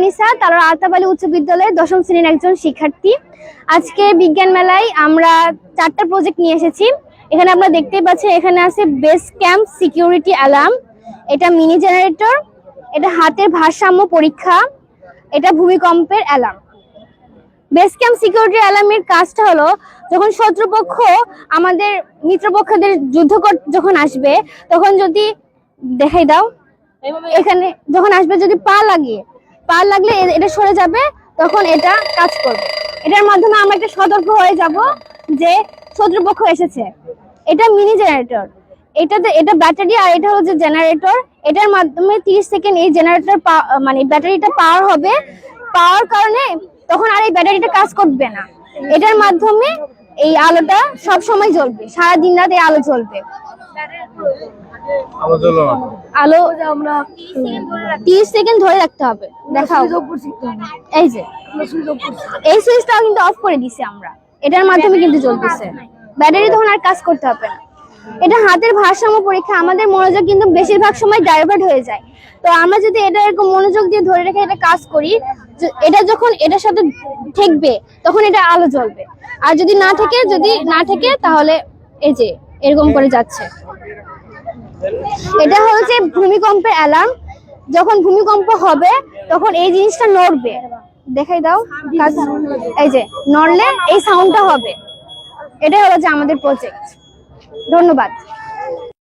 আনিসা, তালোড়া আলতাফ আলী উচ্চ বিদ্যালয়ের ১০ম শ্রেণীর একজন শিক্ষার্থী। আজকে বিজ্ঞান মেলায় আমরা 4টা প্রজেক্ট নিয়ে এসেছি। এখানে আপনারা দেখতেই পাচ্ছেন, এখানে আছে বেস ক্যাম্প সিকিউরিটি অ্যালার্ম, এটা মিনি জেনারেটর, এটা হাতের ভারসাম্য পরীক্ষা, এটা ভূমিকম্পের অ্যালার্ম। বেস ক্যাম্প সিকিউরিটি অ্যালার্মের কাজটা হলো, যখন শত্রুপক্ষ আমাদের মিত্রপক্ষদের যুদ্ধ যখন আসবে, তখন যদি দেখাই দাও, এখানে যখন আসবে যদি পা লাগলে এটা সরে যাবে, তখন এটা কাজ করবে। এটার মাধ্যমে আমরা একটা সতর্ক হয়ে যাব যে শত্রুপক্ষ এসেছে। এটা মিনি জেনারেটর, এটা ব্যাটারি, আর এটা হচ্ছে জেনারেটর। এটার মাধ্যমে 30 সেকেন্ড এই জেনারেটর মানে ব্যাটারিটা পাওয়ার হবে, পাওয়ার কারণে তখন আর এই ব্যাটারিটা কাজ করবে না। এটার মাধ্যমে এই আলোটা সব সময় জ্বলবে, সারা দিন রাত এই আলো জ্বলবে। আলো আমরা 30 সেকেন্ড ধরে রাখতে হবে। দেখাও, এই যে এই সুইচটাও কিন্তু অফ করে দিছি আমরা, এটার মাধ্যমে কিন্তু জ্বলতেছে, ব্যাটারি তখন আর কাজ করতে হবে না। এটা হাতের ভারসাম্য পরীক্ষা। আমাদের মনোযোগ কিন্তু বেশিরভাগ সময় ডাইভার্ট হয়ে যায়, তো আমরা যদি এটা এরকম মনোযোগ দিয়ে ধরে রেখে এটা কাজ করি, এটা যখন এটার সাথে ঠেকবে তখন এটা আলো জ্বলবে, আর যদি না ঠেকে তাহলে এই যে এরকম করে যাচ্ছে। এটা হচ্ছে ভূমিকম্পের অ্যালার্ম। যখন ভূমিকম্প হবে তখন এই জিনিসটা নড়বে, দেখাই দাও, এই যে নড়লে এই সাউন্ডটা হবে। এটাই হলো যে আমাদের প্রজেক্ট। ধন্যবাদ।